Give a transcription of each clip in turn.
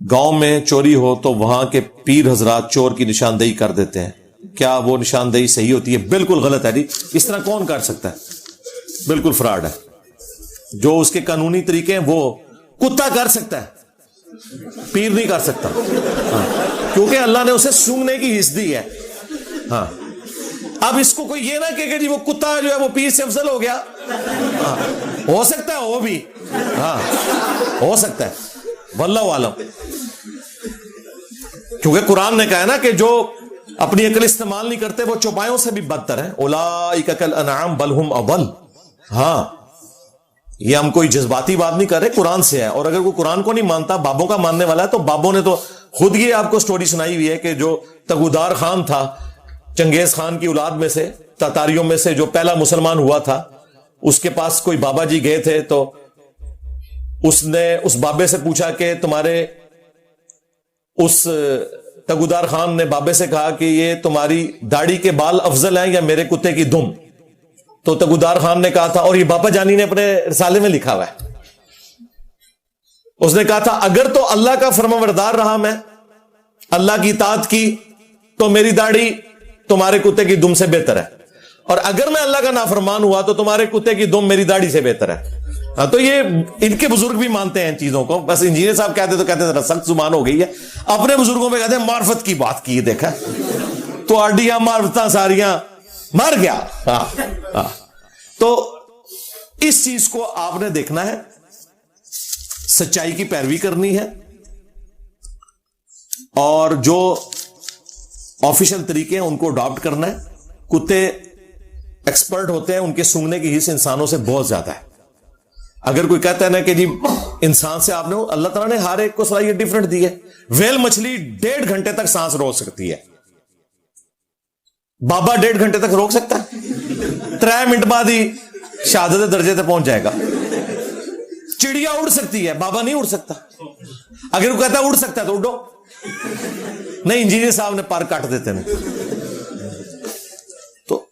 گاؤں میں چوری ہو تو وہاں کے پیر حضرات چور کی نشاندہی کر دیتے ہیں، کیا وہ نشاندہی صحیح ہوتی ہے؟ بالکل غلط ہے جی، اس طرح کون کر سکتا ہے؟ بالکل فراڈ ہے۔ جو اس کے قانونی طریقے ہیں وہ کتا کر سکتا ہے، پیر نہیں کر سکتا، ہاں، کیونکہ اللہ نے اسے سونگنے کی حص دی ہے۔ ہاں، اب اس کو کوئی یہ نہ کہ جی وہ کتا جو ہے وہ پیر سے افضل ہو گیا، ہاں، ہو سکتا ہے وہ بھی، ہاں ہو سکتا ہے، واللہ عالم۔ کیونکہ قرآن نے کہا ہے نا کہ جو اپنی عقل استعمال نہیں کرتے وہ چوپایوں سے بھی بدتر ہیں، اولئک کالانعام بل ہم اضل۔ ہاں، یہ ہم کوئی جذباتی بات نہیں کر رہے، قرآن سے ہے۔ اور اگر کوئی قرآن کو نہیں مانتا، بابوں کا ماننے والا ہے، تو بابوں نے تو خود یہ آپ کو سٹوری سنائی ہوئی ہے کہ جو تگودار خان تھا، چنگیز خان کی اولاد میں سے، تاتاریوں میں سے جو پہلا مسلمان ہوا تھا، اس کے پاس کوئی بابا جی گئے تھے، تو اس نے اس بابے سے پوچھا کہ تمہارے، اس تگودار خان نے بابے سے کہا کہ یہ تمہاری داڑھی کے بال افضل ہیں یا میرے کتے کی دم؟ تو تگودار خان نے کہا تھا، اور یہ باپا جانی نے اپنے رسالے میں لکھا ہوا ہے، اس نے کہا تھا اگر تو اللہ کا فرمانبردار رہا میں، اللہ کی اطاعت کی، تو میری داڑھی تمہارے کتے کی دم سے بہتر ہے، اور اگر میں اللہ کا نافرمان ہوا تو تمہارے کتے کی دم میری داڑھی سے بہتر ہے۔ ہاں، تو یہ ان کے بزرگ بھی مانتے ہیں ان چیزوں کو، بس انجینئر صاحب کہتے تو کہتے ذرا سخت زبان ہو گئی ہے، اپنے بزرگوں میں کہتے ہیں معرفت کی بات کی، دیکھا تو آڈیاں معرفتاں ساریاں مر گیا۔ ہاں ہاں، تو اس چیز کو آپ نے دیکھنا ہے، سچائی کی پیروی کرنی ہے، اور جو آفیشل طریقے ہیں ان کو اڈاپٹ کرنا ہے۔ کتے ایکسپرٹ ہوتے ہیں، ان کے سونگنے کی حص انسانوں سے بہت زیادہ ہے۔ اگر کوئی کہتا ہے نا کہ جی انسان سے آپ نے، اللہ تعالیٰ نے ہر ایک کو صلاحیت ڈیفرنٹ دی ہے۔ ویل مچھلی 1.5 گھنٹے تک سانس روک سکتی ہے، بابا 1.5 گھنٹے تک روک سکتا ہے؟ 3 منٹ بعد ہی شہادت درجے تک پہنچ جائے گا۔ چڑیا اڑ سکتی ہے، بابا نہیں اڑ سکتا۔ اگر وہ کہتا ہے اڑ سکتا ہے تو اڑو، نہیں انجینئر صاحب نے پر کاٹ دیتے ہیں۔ تو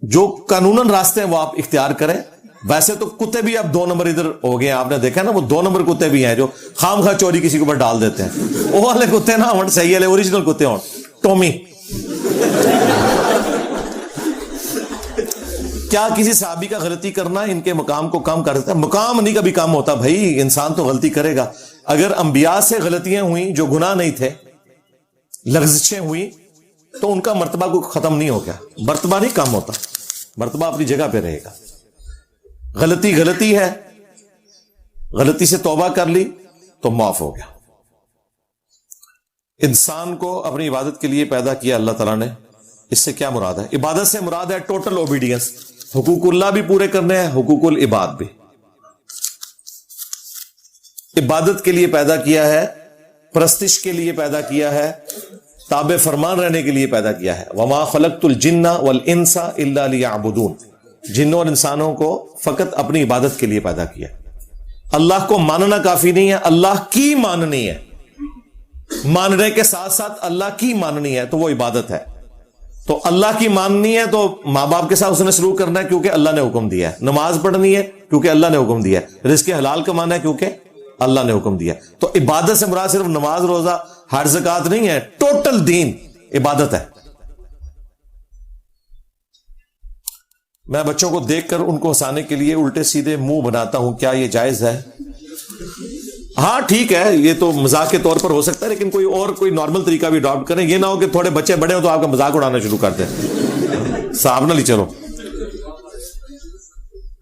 جو قانوناً راستے ہیں وہ آپ اختیار کریں۔ ویسے تو کتے بھی اب 2 نمبر ادھر ہو گئے ہیں، آپ نے دیکھا نا، وہ 2 نمبر کتے بھی ہیں جو خام خواہ چوری کسی کے اوپر ڈال دیتے ہیں۔ وہ والے کتے نا ہون صحیح والے اوریجنل کتے ہون، ٹومی۔ کیا کسی صحابی کا غلطی کرنا ان کے مقام کو کم کر دیتا ہے؟ مقام نہیں کبھی کم ہوتا بھائی، انسان تو غلطی کرے گا۔ اگر انبیاء سے غلطیاں ہوئیں جو گناہ نہیں تھے، لغزشیں ہوئیں، تو ان کا مرتبہ کو ختم نہیں ہو گیا، مرتبہ نہیں کم ہوتا، مرتبہ اپنی جگہ پہ رہے گا۔ غلطی غلطی ہے، غلطی سے توبہ کر لی تو معاف ہو گیا۔ انسان کو اپنی عبادت کے لیے پیدا کیا اللہ تعالیٰ نے، اس سے کیا مراد ہے؟ عبادت سے مراد ہے ٹوٹل اوبیڈینس، حقوق اللہ بھی پورے کرنے ہیں، حقوق العباد بھی۔ عبادت کے لیے پیدا کیا ہے، پرستش کے لیے پیدا کیا ہے، تابع فرمان رہنے کے لیے پیدا کیا ہے۔ وما خلقت الجن والانس الا لیعبدون، جنوں اور انسانوں کو فقط اپنی عبادت کے لیے پیدا کیا۔ اللہ کو ماننا کافی نہیں ہے، اللہ کی ماننی ہے، ماننے کے ساتھ ساتھ اللہ کی ماننی ہے، تو وہ عبادت ہے۔ تو اللہ کی ماننی ہے تو ماں باپ کے ساتھ اس نے سلوک کرنا ہے کیونکہ اللہ نے حکم دیا ہے، نماز پڑھنی ہے کیونکہ اللہ نے حکم دیا ہے، رزق حلال کمانا ہے کیونکہ اللہ نے حکم دیا ہے۔ تو عبادت سے مراد صرف نماز روزہ حج زکات نہیں ہے، ٹوٹل دین عبادت ہے۔ میں بچوں کو دیکھ کر ان کو ہنسانے کے لیے الٹے سیدھے منہ بناتا ہوں، کیا یہ جائز ہے؟ ہاں ٹھیک ہے، یہ تو مذاق کے طور پر ہو سکتا ہے، لیکن کوئی نارمل طریقہ بھی اڈاپٹ کریں، یہ نہ ہو کہ تھوڑے بچے بڑے ہوں تو آپ کا مذاق اڑانا شروع کر دیں، صاحب نہ لی چلو۔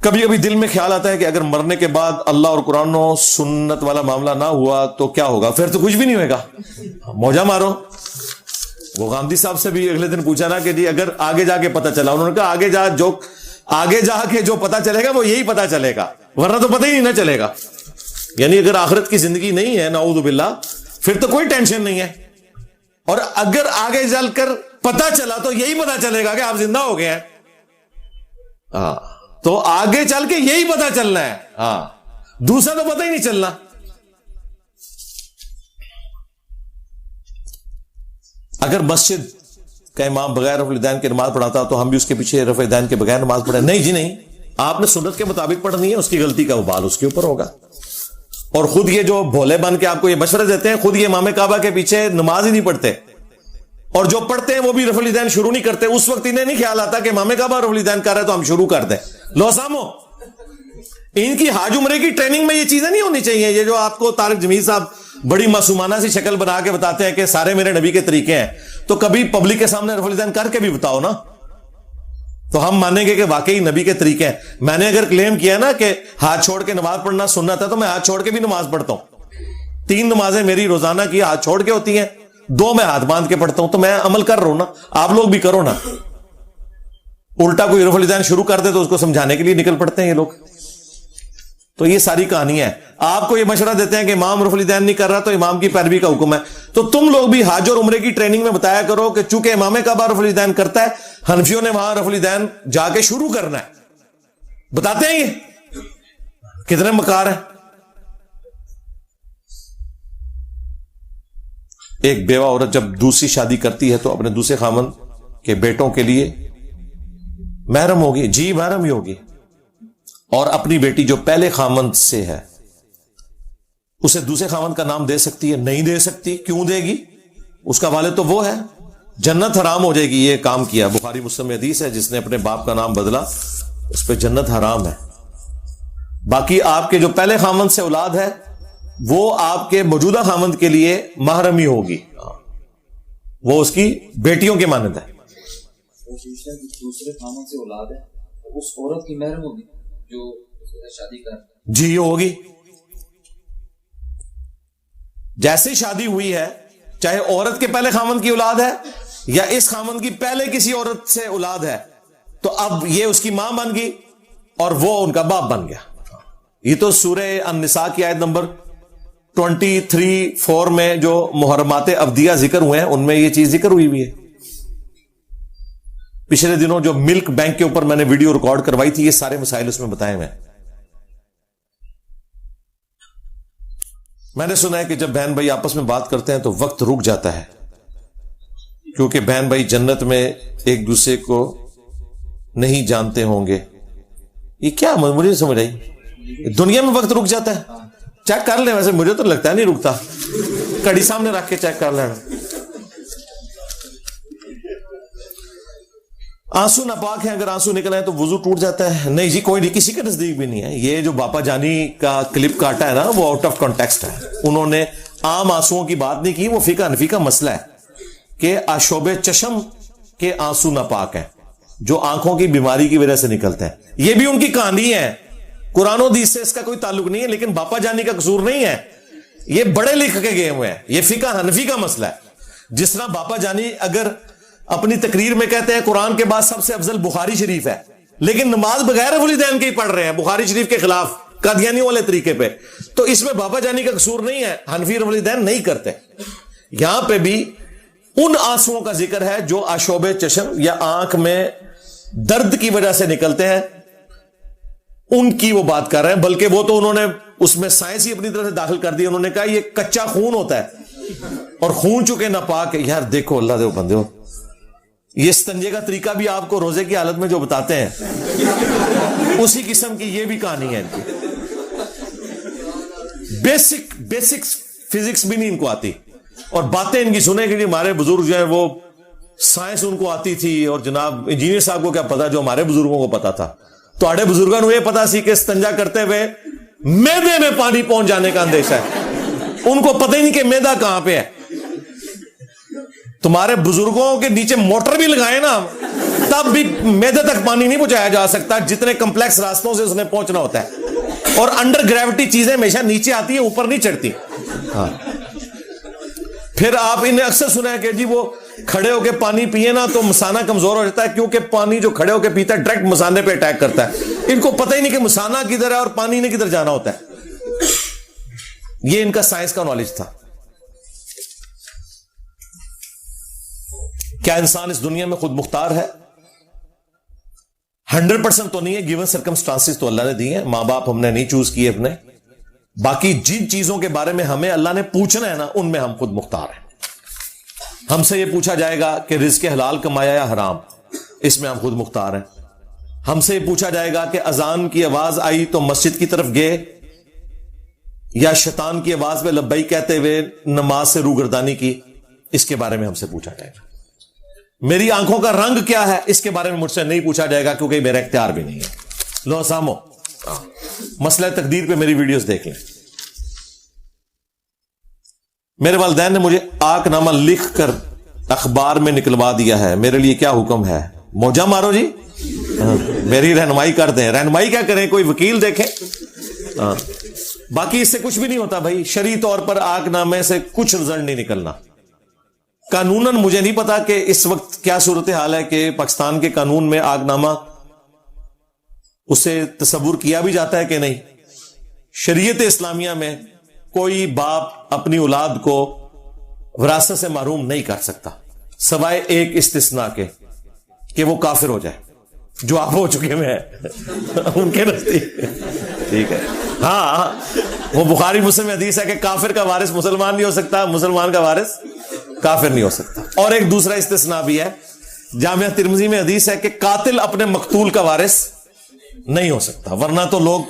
کبھی کبھی دل میں خیال آتا ہے کہ اگر مرنے کے بعد اللہ اور قرآن و سنت والا معاملہ نہ ہوا تو کیا ہوگا؟ پھر تو کچھ بھی نہیں ہوئے گا، موجہ مارو۔ وہ غامدی صاحب سے بھی اگلے دن پوچھا نا کہ جی اگر آگے جا کے پتہ چلا، انہوں نے کہا آگے جا کے جو پتہ چلے گا وہ یہی پتہ چلے گا، ورنہ تو پتہ ہی نہیں نہ چلے گا۔ یعنی اگر آخرت کی زندگی نہیں ہے نعوذ باللہ، پھر تو کوئی ٹینشن نہیں ہے، اور اگر آگے چل کر پتہ چلا تو یہی پتہ چلے گا کہ آپ زندہ ہو گئے ہیں۔ ہاں، تو آگے چل کے یہی پتہ چلنا ہے، ہاں، دوسرا تو پتہ ہی نہیں چلنا۔ اگر مسجد کا امام بغیر رفع الیدین کی نماز پڑھاتا تو ہم بھی اس کے پیچھے رفع الیدین کے بغیر نماز پڑھیں؟ نہیں جی نہیں، آپ نے سنت کے مطابق پڑھنی ہے، اس کی غلطی کا وبال اس کے اوپر ہوگا، اور خود یہ جو بھولے بن کے آپ کو یہ مشورے دیتے ہیں، خود یہ امام کعبہ کے پیچھے نماز ہی نہیں پڑھتے، اور جو پڑھتے ہیں وہ بھی رفع الیدین شروع نہیں کرتے. اس وقت انہیں نہیں خیال آتا کہ امام کعبہ رفع الیدین کر رہا ہے تو ہم شروع کر دیں. لو سامو، ان کی حج عمرے کی ٹریننگ میں یہ چیزیں نہیں ہونی چاہیے. یہ جو آپ کو طارق جمیل صاحب بڑی معصومانہ سی شکل بنا کے بتاتے ہیں کہ سارے میرے نبی کے طریقے ہیں، تو کبھی پبلک کے سامنے رفع الیدین کر کے بھی بتاؤ نا، تو ہم مانیں گے کہ واقعی نبی کے طریقے ہیں. میں نے اگر کلیم کیا نا کہ ہاتھ چھوڑ کے نماز پڑھنا سنت ہے، تو میں ہاتھ چھوڑ کے بھی نماز پڑھتا ہوں. 3 نمازیں میری روزانہ کی ہاتھ چھوڑ کے ہوتی ہیں، 2 میں ہاتھ باندھ کے پڑھتا ہوں. تو میں عمل کر رہا ہوں نا، آپ لوگ بھی کرو نا. الٹا کوئی رفع الیدین شروع کر دے تو اس کو سمجھانے کے لیے نکل پڑتے ہیں یہ لوگ. تو یہ ساری کہانی ہے. آپ کو یہ مشورہ دیتے ہیں کہ امام رفع الیدین نہیں کر رہا تو امام کی پیروی کا حکم ہے. تو تم لوگ بھی حج اور عمرے کی ٹریننگ میں بتایا کرو کہ چونکہ امام کعبہ رفع الیدین کرتا ہے، حنفیوں نے وہاں رفع الیدین جا کے شروع کرنا ہے. بتاتے ہیں یہ کتنے مکار ہیں. ایک بیوہ عورت جب دوسری شادی کرتی ہے تو اپنے دوسرے خاوند کے بیٹوں کے لیے محرم ہوگی. جی محرم ہی ہوگی. اور اپنی بیٹی جو پہلے خاوند سے ہے اسے دوسرے خاوند کا نام دے سکتی ہے؟ نہیں دے سکتی. کیوں دے گی؟ اس کا والد تو وہ ہے. جنت حرام ہو جائے گی. یہ کام کیا. بخاری مسلم میں حدیث ہے، جس نے اپنے باپ کا نام بدلا اس پہ جنت حرام ہے. باقی آپ کے جو پہلے خاوند سے اولاد ہے وہ آپ کے موجودہ خاوند کے لیے محرم ہی ہوگی. وہ اس کی بیٹیوں کے مانند ہے. دوسرے خاوند سے اولاد ہے اس عورت کی محرم ہوگی جو شادی کر. جی ہوگی. جیسے شادی ہوئی ہے، چاہے عورت کے پہلے خاوند کی اولاد ہے یا اس خاوند کی پہلے کسی عورت سے اولاد ہے، تو اب یہ اس کی ماں بن گئی اور وہ ان کا باپ بن گیا. یہ تو سورہ النساء کی آیت نمبر 23-4 میں جو محرمات ابدیہ ذکر ہوئے ہیں ان میں یہ چیز ذکر ہوئی ہے. پچھلے دنوں جو ملک بینک کے اوپر میں نے ویڈیو ریکارڈ کروائی تھی، یہ سارے مسائل اس میں بتائے ہوئے ہیں. میں نے سنا ہے کہ جب بہن بھائی آپس میں بات کرتے ہیں تو وقت رک جاتا ہے، کیونکہ بہن بھائی جنت میں ایک دوسرے کو نہیں جانتے ہوں گے. یہ کیا؟ مجھے نہیں سمجھ آئی. دنیا میں وقت رک جاتا ہے؟ چیک کر لیں. ویسے مجھے تو لگتا ہے نہیں رکتا. کڑی سامنے رکھ کے چیک کر لینا. آنسو ناپاک ہیں، اگر آنسو نکل آئے تو وضو ٹوٹ جاتا ہے؟ نہیں جی، کوئی نہیں، کسی کے نزدیک بھی نہیں ہے. یہ جو باپا جانی کا کلپ کاٹا ہے نا، وہ آؤٹ آف کانٹیکسٹ ہے. انہوں نے عام آنسوؤں کی بات نہیں کی. وہ فقہ حنفی کا مسئلہ ہے کہ آشوب چشم کے آنسو ناپاک ہیں جو آنکھوں کی بیماری کی وجہ سے نکلتے ہیں. یہ بھی ان کی کہانی ہے، قرآن و حدیث سے اس کا کوئی تعلق نہیں ہے. لیکن باپا جانی کا قصور نہیں ہے، یہ بڑے لکھ کے گئے ہوئے ہیں. یہ فقہ حنفی کا مسئلہ ہے. جس طرح باپا جانی اگر اپنی تقریر میں کہتے ہیں قرآن کے بعد سب سے افضل بخاری شریف ہے، لیکن نماز بغیر رفع الیدین کے ہی پڑھ رہے ہیں بخاری شریف کے خلاف قادیانیوں والے طریقے پہ، تو اس میں باپا جانی کا قصور نہیں ہے. حنفی رفع الیدین نہیں کرتے. یہاں پہ بھی ان آنسوؤں کا ذکر ہے جو آشوب چشم یا آنکھ میں درد کی وجہ سے نکلتے ہیں، ان کی وہ بات کر رہے ہیں. بلکہ وہ تو انہوں نے اس میں سائنس ہی اپنی طرح سے داخل کر دی. انہوں نے کہا یہ کچا خون ہوتا ہے اور خون چکے ناپاک ہے. یار دیکھو، اللہ دے بندے ہو، یہ استنجے کا طریقہ بھی آپ کو روزے کی حالت میں جو بتاتے ہیں اسی قسم کی یہ بھی کہانی ہے ان کی. بیسک فزکس بھی نہیں ان کو آتی، اور باتیں ان کی سنیں کہ ہمارے بزرگ جو ہیں وہ سائنس ان کو آتی تھی، اور جناب انجینئر صاحب کو کیا پتا جو ہمارے بزرگوں کو پتا تھا. تو آڑے بزرگوں نے یہ پتا سی کہ استنجا کرتے ہوئے میدے میں پانی پہنچ جانے کا اندیشہ ہے. ان کو پتہ ہی نہیں کہ میدا کہاں پہ ہے. تمہارے بزرگوں کے نیچے موٹر بھی لگائے نا تب بھی میدے تک پانی نہیں پہنچایا جا سکتا، جتنے کمپلیکس راستوں سے اس نے پہنچنا ہوتا ہے. اور انڈر گریوٹی چیزیں ہمیشہ نیچے آتی ہیں، اوپر نہیں چڑھتی. ہاں. پھر آپ انہیں اکثر سنا ہے کہ جی وہ کھڑے ہو کے پانی پیے نا تو مثانہ کمزور ہو جاتا ہے، کیونکہ پانی جو کھڑے ہو کے پیتا ہے ڈائریکٹ مثانے پہ اٹیک کرتا ہے. ان کو پتہ ہی نہیں کہ مثانہ کدھر ہے اور پانی نے کدھر جانا ہوتا ہے. یہ ان کا سائنس کا نالج تھا. کیا انسان اس دنیا میں خود مختار ہے؟ 100% تو نہیں ہے. گیون سرکمسٹانسز تو اللہ نے دی ہیں. ماں باپ ہم نے نہیں چوز کیے اپنے. باقی جن چیزوں کے بارے میں ہمیں اللہ نے پوچھنا ہے نا، ان میں ہم خود مختار ہیں. ہم سے یہ پوچھا جائے گا کہ رزق حلال کمایا یا حرام، اس میں ہم خود مختار ہیں. ہم سے یہ پوچھا جائے گا کہ اذان کی آواز آئی تو مسجد کی طرف گئے، یا شیطان کی آواز میں لبیک کہتے ہوئے نماز سے روگردانی کی، اس کے بارے میں ہم سے پوچھا جائے گا. میری آنکھوں کا رنگ کیا ہے، اس کے بارے میں مجھ سے نہیں پوچھا جائے گا، کیونکہ میرا اختیار بھی نہیں ہے. لو سامو، مسئلہ تقدیر پہ میری ویڈیوز دیکھ لیں. میرے والدین نے مجھے آک نامہ لکھ کر اخبار میں نکلوا دیا ہے، میرے لیے کیا حکم ہے؟ موجہ مارو جی، میری رہنمائی کر دیں. رہنمائی کیا کریں؟ کوئی وکیل دیکھیں. باقی اس سے کچھ بھی نہیں ہوتا بھائی. شرعی طور پر آک نامے سے کچھ رزلٹ نہیں نکلنا. قانوناً مجھے نہیں پتا کہ اس وقت کیا صورتحال ہے کہ پاکستان کے قانون میں آگ نامہ اسے تصور کیا بھی جاتا ہے کہ نہیں. شریعت اسلامیہ میں کوئی باپ اپنی اولاد کو وراثت سے محروم نہیں کر سکتا، سوائے ایک استثناء کے کہ وہ کافر ہو جائے، جو آپ ہو چکے ہیں ان کے نزدیک. ٹھیک ہے، ہاں وہ بخاری مسلم میں حدیث ہے کہ کافر کا وارث مسلمان نہیں ہو سکتا، مسلمان کا وارث کافر نہیں ہو سکتا. اور ایک دوسرا استثناء بھی ہے، جامعہ ترمذی میں حدیث ہے کہ قاتل اپنے مقتول کا وارث نہیں ہو سکتا، ورنہ تو لوگ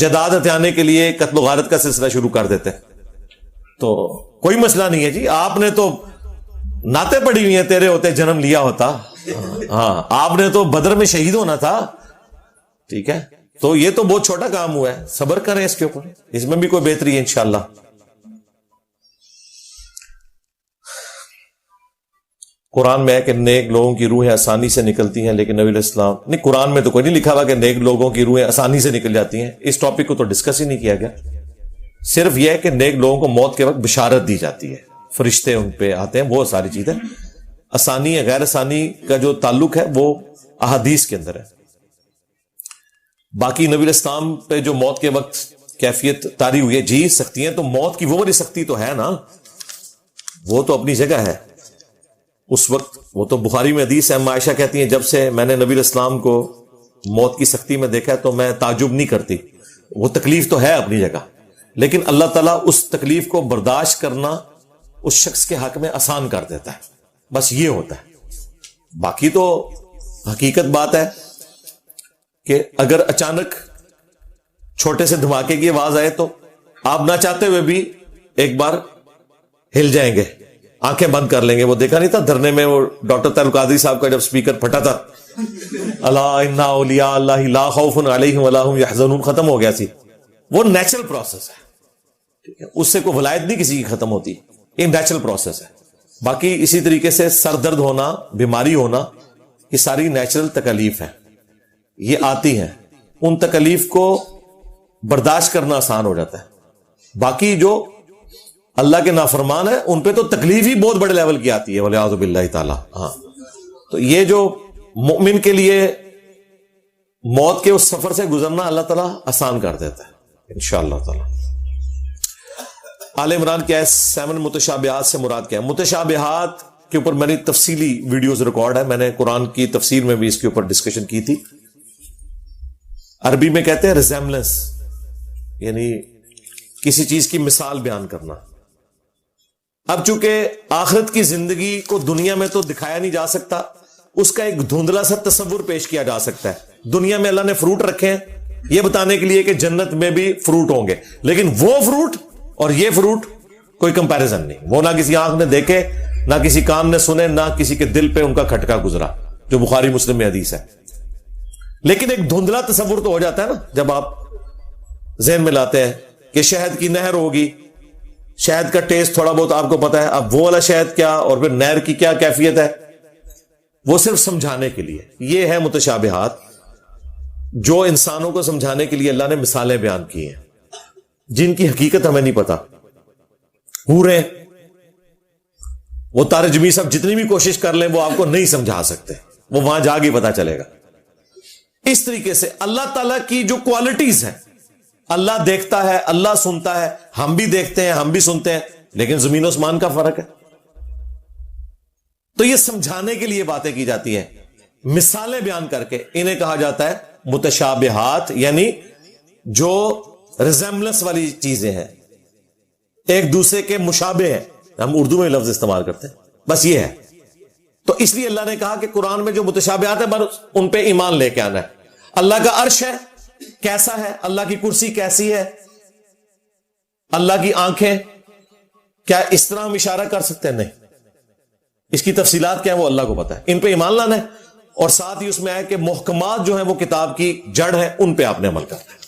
جداد ہتھیانے کے لیے قتل و غارت کا سلسلہ شروع کر دیتے. تو کوئی مسئلہ نہیں ہے جی. آپ نے تو نعتیں پڑھی ہوئی ہیں، تیرے ہوتے جنم لیا ہوتا. ہاں، آپ نے تو بدر میں شہید ہونا تھا. ٹھیک ہے، تو یہ تو بہت چھوٹا کام ہوا ہے، صبر کریں اس کے اوپر، اس میں بھی کوئی بہتری ہے انشاءاللہ. قرآن میں ہے کہ نیک لوگوں کی روحیں آسانی سے نکلتی ہیں، لیکن نبی علیہ السلام نہیں، قرآن میں تو کوئی نہیں لکھا ہوا کہ نیک لوگوں کی روحیں آسانی سے نکل جاتی ہیں. اس ٹاپک کو تو ڈسکس ہی نہیں کیا گیا. صرف یہ ہے کہ نیک لوگوں کو موت کے وقت بشارت دی جاتی ہے، فرشتے ان پہ آتے ہیں، وہ ساری چیزیں. آسانی یا غیر آسانی کا جو تعلق ہے وہ احادیث کے اندر ہے. باقی نبی علیہ السلام پہ جو موت کے وقت کیفیت طاری ہوئی ہے، جی سکتی ہیں، تو موت کی وہ والی سختی تو ہے نا، وہ تو اپنی جگہ ہے. اس وقت وہ تو بخاری میں حدیث ہے، عائشہ کہتی ہیں جب سے میں نے نبی علیہ السلام کو موت کی سختی میں دیکھا تو میں تعجب نہیں کرتی. وہ تکلیف تو ہے اپنی جگہ، لیکن اللہ تعالیٰ اس تکلیف کو برداشت کرنا اس شخص کے حق میں آسان کر دیتا ہے. بس یہ ہوتا ہے. باقی تو حقیقت بات ہے کہ اگر اچانک چھوٹے سے دھماکے کی آواز آئے تو آپ نہ چاہتے ہوئے بھی ایک بار ہل جائیں گے، آنکھیں بند کر لیں گے. وہ دیکھا نہیں تھا دھرنے میں وہ ڈاکٹر طاہر القادری صاحب کا جب سپیکر پھٹا تھا، الا ان اولیاء اللہ لا خوف علیہم ولا هم یحزنون، ختم ہو گیا سی. وہ نیچرل پروسیس ہے، ٹھیک ہے، اس سے کوئی ولایت نہیں کسی کی ختم ہوتی، یہ نیچرل پروسیس ہے. باقی اسی طریقے سے سر درد ہونا، بیماری ہونا، یہ ساری نیچرل تکالیف ہیں، یہ آتی ہیں. ان تکالیف کو برداشت کرنا آسان ہو جاتا ہے. باقی جو اللہ کے نافرمان ہیں ان پہ تو تکلیف ہی بہت بڑے لیول کی آتی ہے، والعیاذ باللہ تعالی. ہاں، تو یہ جو مؤمن کے لیے موت کے اس سفر سے گزرنا اللہ تعالیٰ آسان کر دیتا ہے انشاءاللہ تعالی. آل عمران کیا ہے 7 متشابہات سے مراد کیا ہے؟ متشابہات کے اوپر میں نے تفصیلی ویڈیوز ریکارڈ ہے، میں نے قرآن کی تفسیر میں بھی اس کے اوپر ڈسکشن کی تھی. عربی میں کہتے ہیں ریزیمبلنس، یعنی کسی چیز کی مثال بیان کرنا. اب چونکہ آخرت کی زندگی کو دنیا میں تو دکھایا نہیں جا سکتا، اس کا ایک دھندلا سا تصور پیش کیا جا سکتا ہے. دنیا میں اللہ نے فروٹ رکھے ہیں یہ بتانے کے لیے کہ جنت میں بھی فروٹ ہوں گے، لیکن وہ فروٹ اور یہ فروٹ کوئی کمپیریزن نہیں. وہ نہ کسی آنکھ نے دیکھے، نہ کسی کان نے سنے، نہ کسی کے دل پہ ان کا کھٹکا گزرا، جو بخاری مسلم میں حدیث ہے. لیکن ایک دھندلا تصور تو ہو جاتا ہے نا جب آپ ذہن میں لاتے ہیں کہ شہد کی نہر ہوگی، شہد کا ٹیسٹ تھوڑا بہت آپ کو پتا ہے، اب وہ والا شہد کیا اور پھر نہر کی کیا کیفیت ہے، وہ صرف سمجھانے کے لیے. یہ ہے متشابہات، جو انسانوں کو سمجھانے کے لیے اللہ نے مثالیں بیان کی ہیں جن کی حقیقت ہمیں نہیں پتا. حوریں، وہ تارجمی صاحب جتنی بھی کوشش کر لیں وہ آپ کو نہیں سمجھا سکتے، وہ وہاں جا کے پتا چلے گا. اس طریقے سے اللہ تعالیٰ کی جو کوالٹیز ہیں، اللہ دیکھتا ہے، اللہ سنتا ہے، ہم بھی دیکھتے ہیں، ہم بھی سنتے ہیں، لیکن زمین و آسمان کا فرق ہے. تو یہ سمجھانے کے لیے باتیں کی جاتی ہیں، مثالیں بیان کر کے. انہیں کہا جاتا ہے متشابہات، یعنی جو ریزیمبلنس والی چیزیں ہیں، ایک دوسرے کے مشابہ ہیں. ہم اردو میں لفظ استعمال کرتے ہیں، بس یہ ہے. تو اس لیے اللہ نے کہا کہ قرآن میں جو متشابہات ہیں بس ان پہ ایمان لے کے آنا ہے. اللہ کا عرش ہے، کیسا ہے؟ اللہ کی کرسی کیسی ہے؟ اللہ کی آنکھیں، کیا اس طرح ہم اشارہ کر سکتے ہیں؟ نہیں، اس کی تفصیلات کیا ہے وہ اللہ کو پتا ہے. ان پہ ایمان لانا ہے، اور ساتھ ہی اس میں ہے کہ محکمات جو ہیں وہ کتاب کی جڑ ہے، ان پہ آپ نے عمل کرنا ہے.